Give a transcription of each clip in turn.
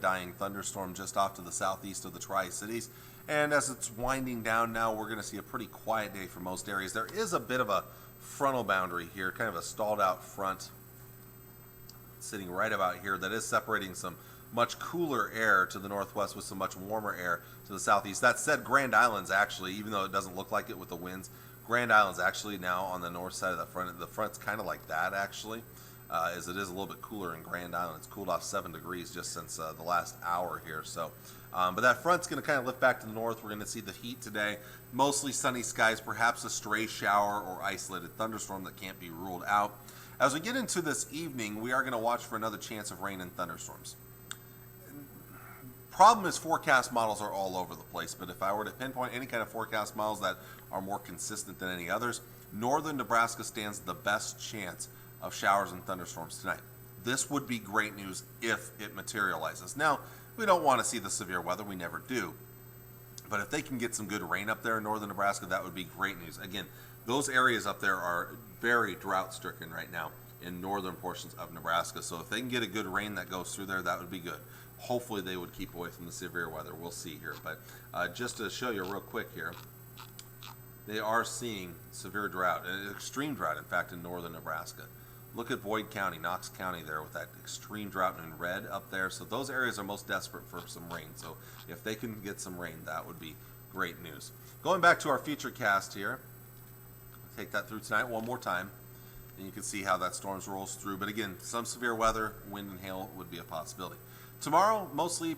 dying thunderstorm just off to the southeast of the Tri-Cities. And as it's winding down now, we're going to see a pretty quiet day for most areas. There is a bit of a frontal boundary here, kind of a stalled out front sitting right about here that is separating some much cooler air to the northwest with some much warmer air to the southeast. That said, Grand Island's actually, even though it doesn't look like it with the winds, Grand Island's actually now on the north side of the front. The front's kind of like that actually, as it is a little bit cooler in Grand Island. It's cooled off 7 degrees just since the last hour here. So, but that front's going to kind of lift back to the north. We're going to see the heat today. Mostly sunny skies, perhaps a stray shower or isolated thunderstorm that can't be ruled out. As we get into this evening, we are going to watch for another chance of rain and thunderstorms. Problem is forecast models are all over the place, but if I were to pinpoint any kind of forecast models that are more consistent than any others, northern Nebraska stands the best chance of showers and thunderstorms tonight. This would be great news if it materializes. Now, we don't want to see the severe weather, we never do. But if they can get some good rain up there in northern Nebraska, that would be great news. Again, those areas up there are very drought-stricken right now in northern portions of Nebraska. So if they can get a good rain that goes through there, that would be good. Hopefully they would keep away from the severe weather. We'll see here. But just to show you real quick here, they are seeing severe drought, extreme drought, in fact, in northern Nebraska. Look at Boyd County, Knox County there with that extreme drought in red up there. So those areas are most desperate for some rain. So if they can get some rain, that would be great news. Going back to our feature cast here, take that through tonight one more time. And you can see how that storm rolls through. But again, some severe weather, wind and hail would be a possibility. Tomorrow,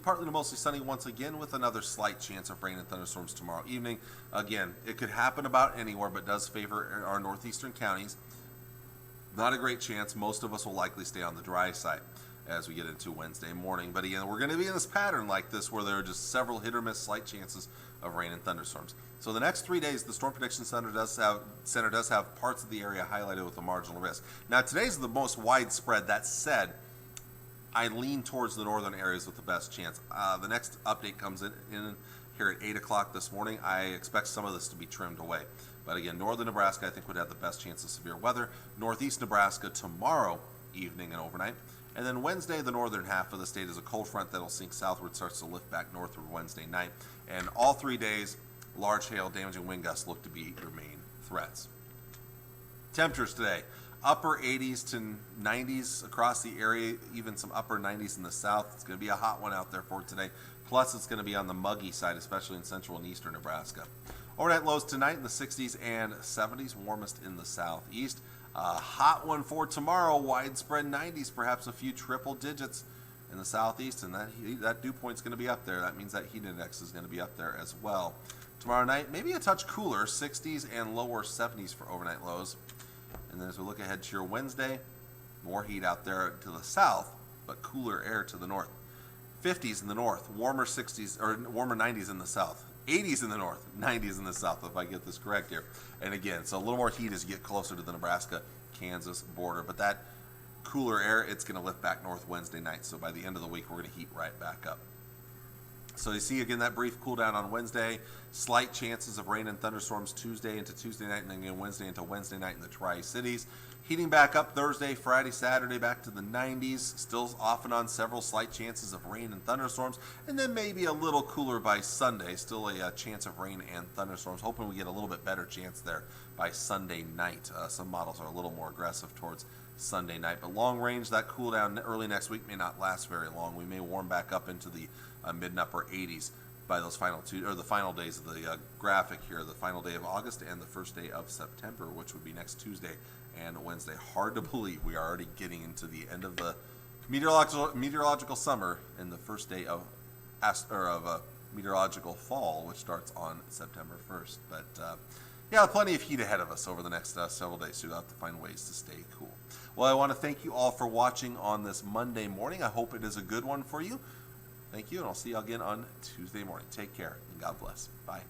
partly to mostly sunny once again with another slight chance of rain and thunderstorms tomorrow evening. Again, it could happen about anywhere, but does favor our northeastern counties. Not a great chance. Most of us will likely stay on the dry side as we get into Wednesday morning. But again, we're going to be in this pattern like this where there are just several hit or miss slight chances of rain and thunderstorms. So the next 3 days, the Storm Prediction Center does have parts of the area highlighted with a marginal risk. Now, today's the most widespread. That said, I lean towards the northern areas with the best chance. The next update comes in here at 8 o'clock this morning. I expect some of this to be trimmed away. But again, northern Nebraska I think would have the best chance of severe weather. Northeast Nebraska tomorrow evening and overnight. And then Wednesday, the northern half of the state is a cold front that'll sink southward, starts to lift back northward Wednesday night. And all 3 days, large hail, damaging wind gusts look to be your main threats. Temperatures today. Upper 80s to 90s across the area, even some upper 90s in the south. It's going to be a hot one out there for today. Plus, it's going to be on the muggy side, especially in central and eastern Nebraska. Overnight lows tonight in the 60s and 70s, warmest in the southeast. Hot one for tomorrow, widespread 90s, perhaps a few triple digits in the southeast, and that dew point's going to be up there. That means that heat index is going to be up there as well. Tomorrow night, maybe a touch cooler, 60s and lower 70s for overnight lows. And then as we look ahead to your Wednesday, more heat out there to the south, but cooler air to the north. 50s in the north, warmer 60s or warmer 90s in the south. 80s in the north, 90s in the south, if I get this correct here. And again, so a little more heat as you get closer to the Nebraska-Kansas border. But that cooler air, it's going to lift back north Wednesday night. So by the end of the week, we're going to heat right back up. So you see, again, that brief cool down on Wednesday. Slight chances of rain and thunderstorms Tuesday into Tuesday night, and then again Wednesday into Wednesday night in the Tri-Cities. Heating back up Thursday, Friday, Saturday, back to the 90s. Still off and on several slight chances of rain and thunderstorms. And then maybe a little cooler by Sunday. Still a chance of rain and thunderstorms. Hoping we get a little bit better chance there by Sunday night. Some models are a little more aggressive towards Sunday night. But long range, that cool down early next week may not last very long. We may warm back up into the mid and upper 80s by those final the final days of the graphic here, the final day of August and the first day of September, which would be next Tuesday and Wednesday. Hard to believe we are already getting into the end of the meteorological summer and the first day of meteorological fall, which starts on September 1st. But yeah, plenty of heat ahead of us over the next several days, so you'll have to find ways to stay cool. Well, I want to thank you all for watching on this Monday morning. I hope it is a good one for you. Thank you, and I'll see you again on Tuesday morning. Take care, and God bless. Bye.